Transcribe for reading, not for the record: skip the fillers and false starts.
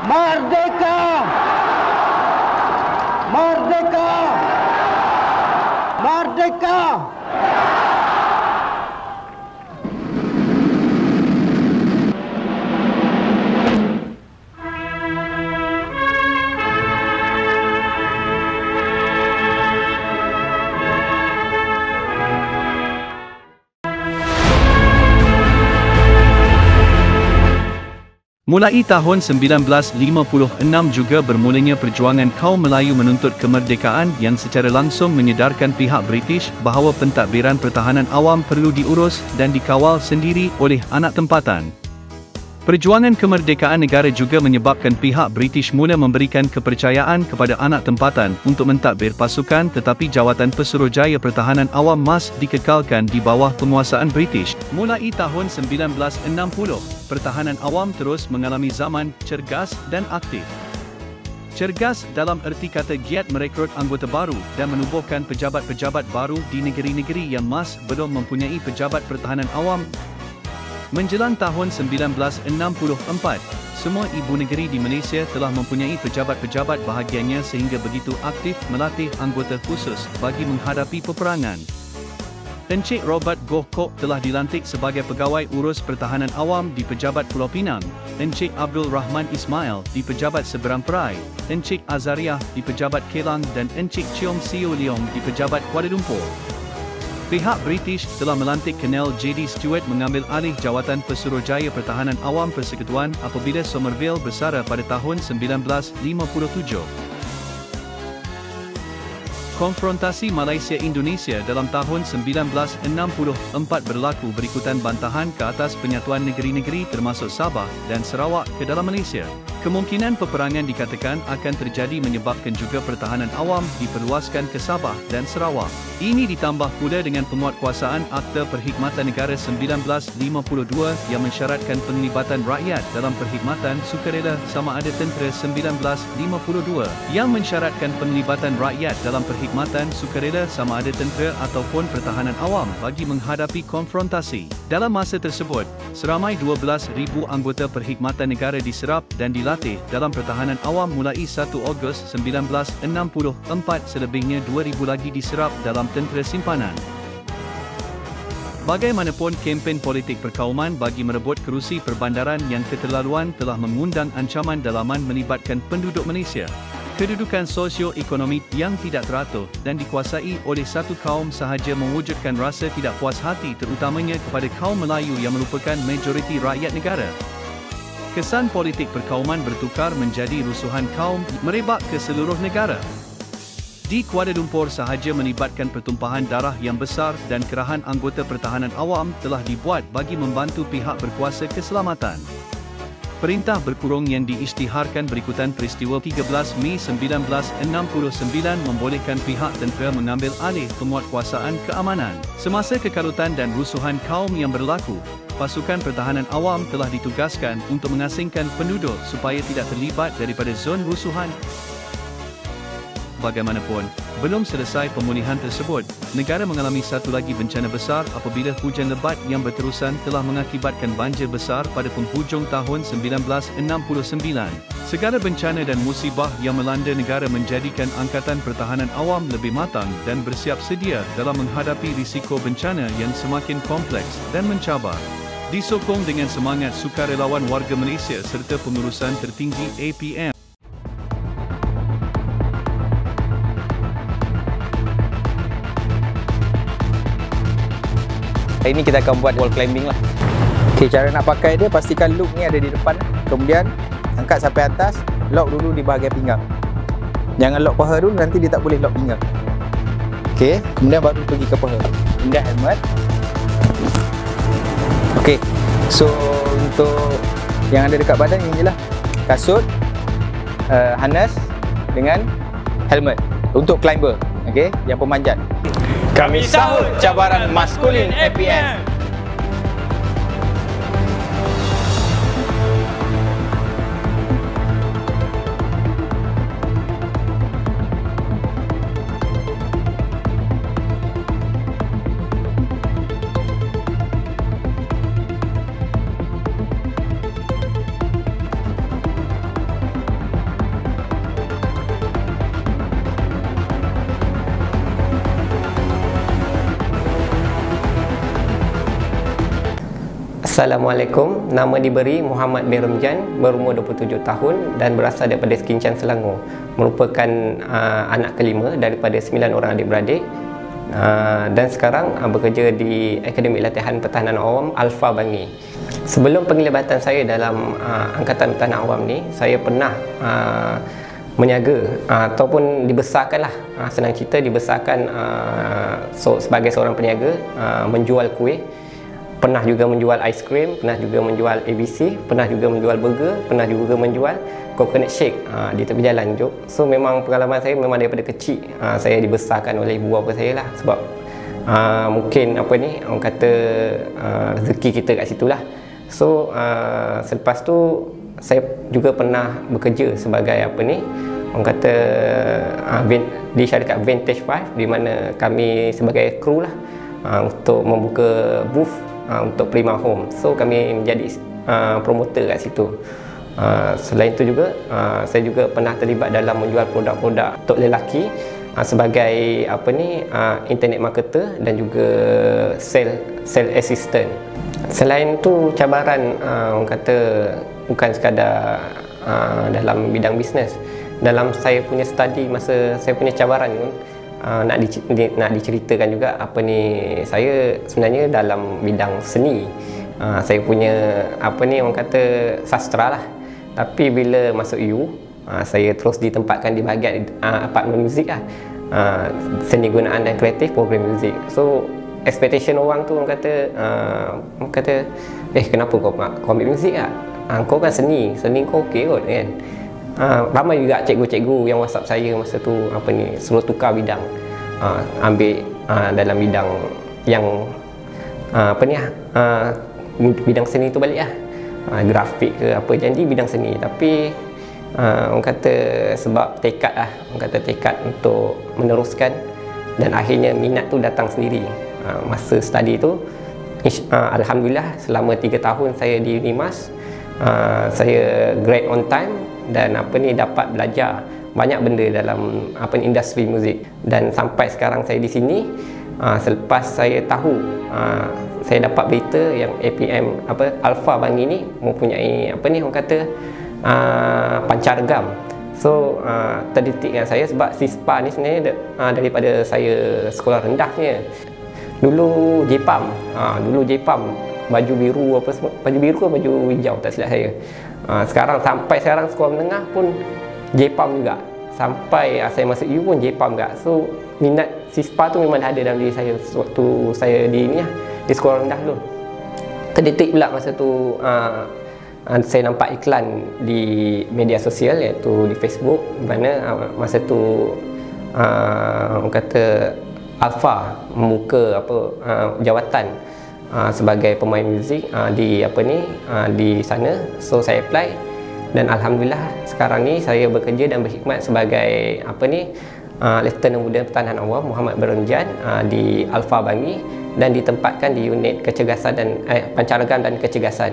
Merdeka! Merdeka! Merdeka! Mulai tahun 1956 juga bermulanya perjuangan kaum Melayu menuntut kemerdekaan yang secara langsung menyedarkan pihak British bahawa pentadbiran pertahanan awam perlu diurus dan dikawal sendiri oleh anak tempatan. Perjuangan kemerdekaan negara juga menyebabkan pihak British mula memberikan kepercayaan kepada anak tempatan untuk mentadbir pasukan, tetapi Jawatan Pesuruhjaya Pertahanan Awam MAS dikekalkan di bawah penguasaan British. Mulai tahun 1960, pertahanan awam terus mengalami zaman cergas dan aktif. Cergas dalam erti kata giat merekrut anggota baru dan menubuhkan pejabat-pejabat baru di negeri-negeri yang MAS belum mempunyai pejabat pertahanan awam. Menjelang tahun 1964, semua ibu negeri di Malaysia telah mempunyai pejabat-pejabat bahagiannya sehingga begitu aktif melatih anggota khusus bagi menghadapi peperangan. Encik Robert Goh Kok telah dilantik sebagai pegawai urus pertahanan awam di Pejabat Pulau Pinang, Encik Abdul Rahman Ismail di Pejabat Seberang Perai, Encik Azariah di Pejabat Kelang dan Encik Cheong Sio Leong di Pejabat Kuala Lumpur. Pihak British telah melantik Colonel J.D. Stewart mengambil alih Jawatan Pesuruhjaya Pertahanan Awam Persekutuan apabila Somerville bersara pada tahun 1957. Konfrontasi Malaysia-Indonesia dalam tahun 1964 berlaku berikutan bantahan ke atas penyatuan negeri-negeri termasuk Sabah dan Sarawak ke dalam Malaysia. Kemungkinan peperangan dikatakan akan terjadi menyebabkan juga pertahanan awam diperluaskan ke Sabah dan Sarawak. Ini ditambah pula dengan penguatkuasaan Akta Perkhidmatan Negara 1952 yang mensyaratkan penglibatan rakyat dalam perkhidmatan sukarela sama ada tentera 1952 yang mensyaratkan penglibatan rakyat dalam perkhidmatan sukarela sama ada tentera ataupun pertahanan awam bagi menghadapi konfrontasi. Dalam masa tersebut, seramai 12,000 anggota perkhidmatan negara diserap dan dilatih dalam pertahanan awam mulai 1 Ogos 1964, selebihnya 2,000 lagi diserap dalam tentera simpanan. Bagaimanapun, kempen politik perkauman bagi merebut kerusi perbandaran yang keterlaluan telah mengundang ancaman dalaman melibatkan penduduk Malaysia. Kedudukan sosio-ekonomi yang tidak teratur dan dikuasai oleh satu kaum sahaja mewujudkan rasa tidak puas hati terutamanya kepada kaum Melayu yang merupakan majoriti rakyat negara. Kesan politik perkauman bertukar menjadi rusuhan kaum merebak ke seluruh negara. Di Kuala Lumpur sahaja melibatkan pertumpahan darah yang besar dan kerahan anggota pertahanan awam telah dibuat bagi membantu pihak berkuasa keselamatan. Perintah berkurung yang diisytiharkan berikutan peristiwa 13 Mei 1969 membolehkan pihak tentera mengambil alih penguatkuasaan keamanan. Semasa kekalutan dan rusuhan kaum yang berlaku, pasukan pertahanan awam telah ditugaskan untuk mengasingkan penduduk supaya tidak terlibat daripada zon rusuhan. Bagaimanapun, belum selesai pemulihan tersebut, negara mengalami satu lagi bencana besar apabila hujan lebat yang berterusan telah mengakibatkan banjir besar pada penghujung tahun 1969. Segala bencana dan musibah yang melanda negara menjadikan Angkatan Pertahanan Awam lebih matang dan bersiap sedia dalam menghadapi risiko bencana yang semakin kompleks dan mencabar. Disokong dengan semangat sukarelawan warga Malaysia serta pengurusan tertinggi APM. Hari ini kita akan buat wall climbing lah. Okay, cara nak pakai dia, pastikan loop ni ada di depan. Kemudian angkat sampai atas, lock dulu di bahagian pinggang. Jangan lock paha dulu, nanti dia tak boleh lock pinggang. Okay, kemudian baru pergi ke paha. Kemudian helmet. Okay, so untuk yang ada dekat badan ini je lah. Kasut, harness dengan helmet untuk climber. Okay, yang pemanjat. Kami sahut cabaran maskulin APM. Assalamualaikum, nama diberi Muhammad bin Ramjan, berumur 27 tahun dan berasal daripada Sekincang, Selangor. Merupakan anak kelima daripada 9 orang adik-beradik, dan sekarang bekerja di Akademi Latihan Pertahanan Awam Alfa Bangi. Sebelum penglibatan saya dalam Angkatan Pertahanan Awam ni, saya pernah meniaga ataupun dibesarkanlah, senang cerita dibesarkan sebagai seorang peniaga, menjual kuih. Pernah juga menjual aiskrim, pernah juga menjual ABC, pernah juga menjual burger, pernah juga menjual coconut shake di tepi jalan. So memang pengalaman saya memang daripada kecil saya dibesarkan oleh ibu bapa saya lah. Sebab mungkin apa ni, orang kata rezeki kita kat situ lah. So selepas tu saya juga pernah bekerja sebagai apa ni, orang kata di syarikat Vintage 5, di mana kami sebagai kru lah untuk membuka booth untuk Prima Home. So kami menjadi promoter kat situ. Selain itu juga saya juga pernah terlibat dalam menjual produk-produk untuk lelaki sebagai apa ni, internet marketer dan juga sales assistant. Selain tu cabaran orang kata bukan sekadar dalam bidang bisnes. Dalam saya punya study, masa saya punya cabaran pun nak diceritakan juga apa ni, saya sebenarnya dalam bidang seni. Saya punya apa ni, orang kata sastra lah. Tapi bila masuk U, saya terus ditempatkan di bahagian apartmen muzik lah, seni gunaan dan kreatif program muzik. So expectation orang tu orang kata kenapa kau ambil muzik lah? Kau kan seni kau okey kot kan. Ramai juga cikgu-cikgu yang WhatsApp saya masa tu apa ni, suruh tukar bidang, ambil dalam bidang yang apa ni, bidang seni tu balik lah, grafik ke apa, jadi bidang seni. Tapi orang kata sebab tekad lah, orang kata tekad untuk meneruskan, dan akhirnya minat tu datang sendiri. Masa study tu alhamdulillah selama 3 tahun saya di Unimas, saya grade on time dan apa ni, dapat belajar banyak benda dalam apa ni, industri muzik. Dan sampai sekarang saya di sini, selepas saya tahu, saya dapat berita yang APM apa Alfa Bangi ni mempunyai apa ni, orang kata pancaragam. So terdetik dengan saya sebab SISPA ni sebenarnya daripada saya sekolah rendahnya. Dulu JPAM, baju biru apa semua, baju biru ke baju hijau tak silap saya. Sampai sekarang sekolah menengah pun JPAM juga. Sampai saya masuk U pun JPAM juga. So minat SISPA tu memang dah ada dalam diri saya waktu saya di ni lah, di sekolah rendah dulu. Terdetik pula masa tu saya nampak iklan di media sosial, iaitu di Facebook, mana masa tu orang kata Alfa membuka apa jawatan sebagai pemain muzik di apa ni, di sana. So saya apply dan alhamdulillah sekarang ni saya bekerja dan berkhidmat sebagai apa ni, Lieutenant Muda Pertahanan Awam Muhammad bin Ramjan di Alfa Bangi, dan ditempatkan di unit kecergasan dan pancaragam dan kecergasan.